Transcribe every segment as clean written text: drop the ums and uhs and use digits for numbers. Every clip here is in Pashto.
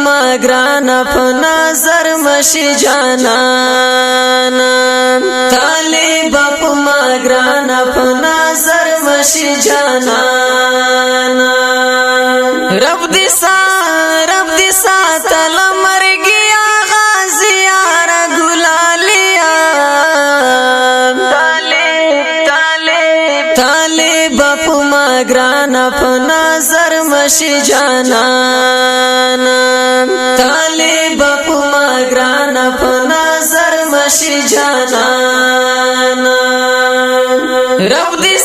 ما گرانا په نظر مشي جانانا طالب په ما گرانا په نظر مشي جانانا رب دې ساتل مرګیا غازیار ګلالیا طالب په ما گرانا په نظر مشي جانانا طالب په ما گرانا په نظر مشي جانانا رب دې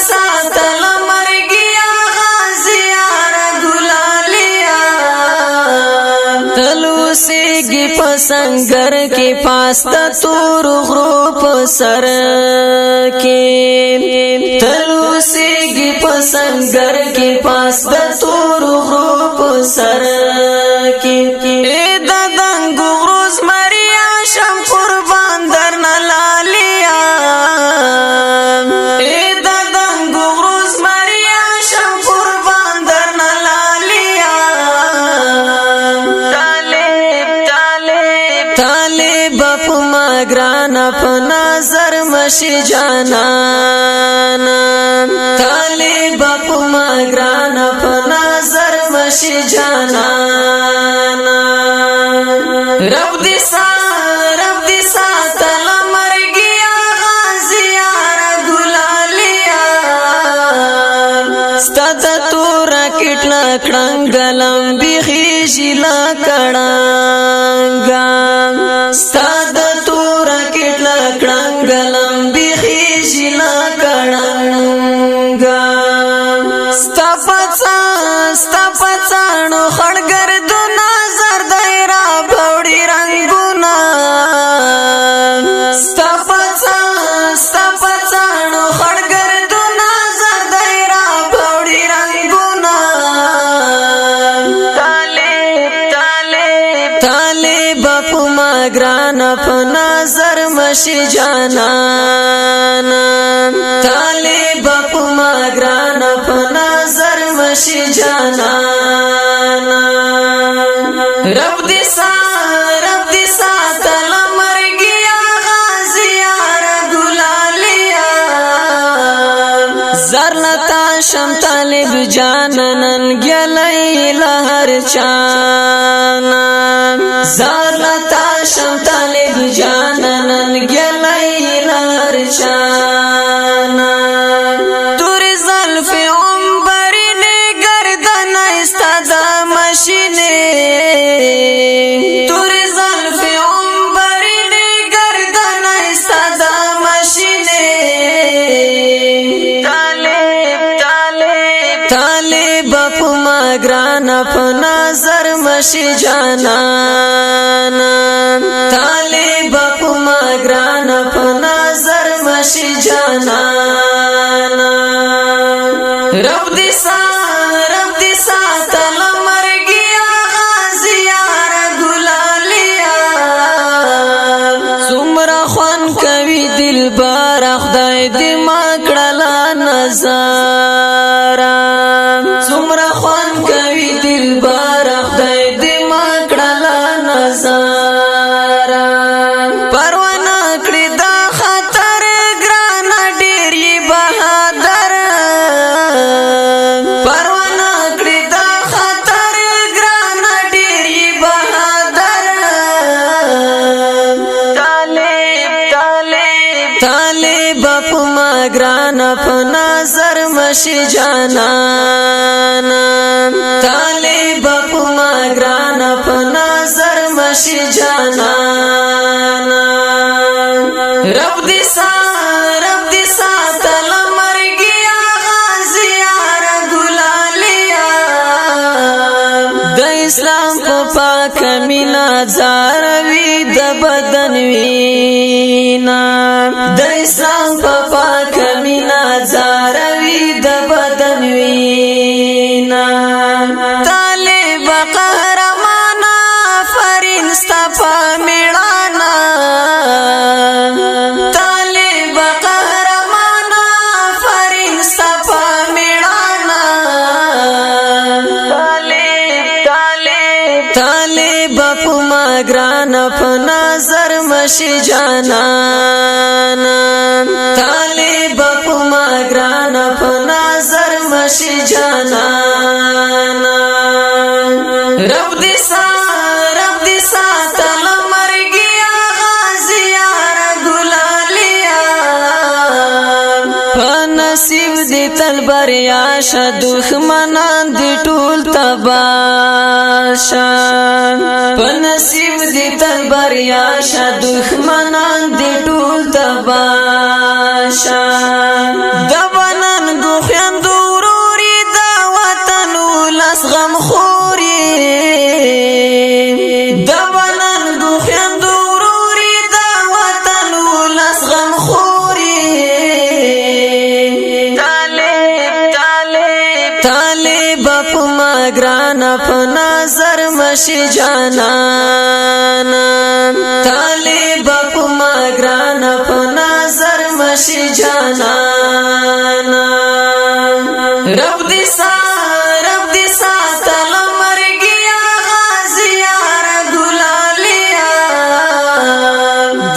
ساتل مرګیا غازیار ګلالیا تلوسیږي په سنگر کې پاستا تور غرو په سر کې تلوسیږي په سنگر کې پاستا تور غرو په سر کې د دنګ غروز مریا شم قربان درنه لالیا د دنګ غروز مریا شم قربان درنه لالیا طالب په ما گرانا په نظر مشي جانانا طالب په ما گرانا په نظر مشي جانانا رب دې ساتل مرګیا غازیار ګلالیا ستاد تور کټلا کړنګلم بيخي جلا کړنګا ستاد تور کټلا کړنګلم بيخي جلا کړنګا ستپڅانو خړګردو نظر دایرا بوړي رنگونه ستپڅانو خړګردو نظر دایرا بوړي رنگونه طالب په ما گرانا په نظر مشي جانانا طالب په ما گرانا په نظر مشي جانانا رب دې ساتل مرګیا غازیار ګلالیا زرلتا شم طالب جانانن گلای لهر چانا زرلتا شم طالب جانانن گلای لهر چانا تور زلف عمبرین گردن استاد مشینه تور زلف عمبرین گردن استاد مشینه طالب په ما گرانا په نظر مشي جانانا طالب په ما گرانا په نظر مشي جانانا رب دې ساتل مرګیا غازیار ګلالیا څومره خوان کوي دلبر خدای دې ما کړلا نظر څومره خوان کوي دلبر خدای دې ما کړلا نظر پروانه کړی دا خطر ګران ډېر بهادر پروانه کړی دا خطر ګران ډېر بهادر طالب په ما گرانا په نظر مشي جانانا طالب په ما گرانا په نظر مشي جانانا رب دې ساتل مرګیا غازیار ګلالیا د اسلام په پاک مینا زاروي د بدن وینا د اسلام په پاک مینا زاروي د بدن وینا طالب قهرمان فرینستا په میړانا طالب قهرمان فرینستا په میړانا مشي جانانا طالب پما گرانا په نظر مشي جانانا رب دې ساتل مرګیا غازیا ګلالیا په نصیب دې تل بریا شه دښمنان دې ټول تباشا په نصیب دې تل بریا شه دښمنان دې ټول تباشا د بنن ګوخیندو وروري د وطن ولس غم خوري د بنن ګوخیندو وروري د وطن ولس غم خوري طالب پما گرانا په نظر مشي جانانا طالب پما گرانا په نظر مشي جانانا رب دې ساتل مرګیا غازیا ګلالیا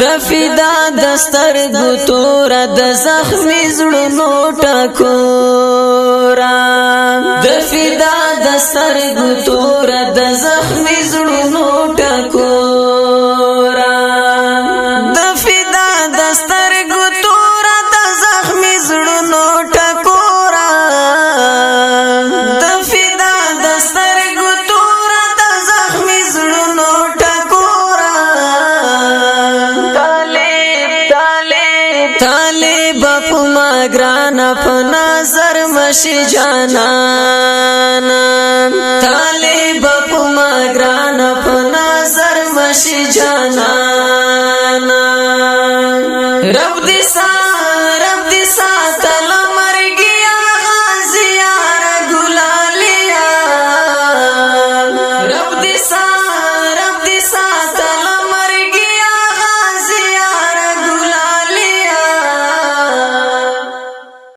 د فدا دستر ګتور د زخمي زړونو ټکورا د فدا دستر ګتور د زخمي زړونو ټکورا د فدا دستر ګتور د زخمي زړونو ټکورا د فدا دستر ګتور د زخمي زړونو ټکورا طالب پما گرانا په نظر مشي جانانا طالب پما گرانا په نظر مشي جانانا رب دې ساتل مرګیا غازیا ګلالیا رب دې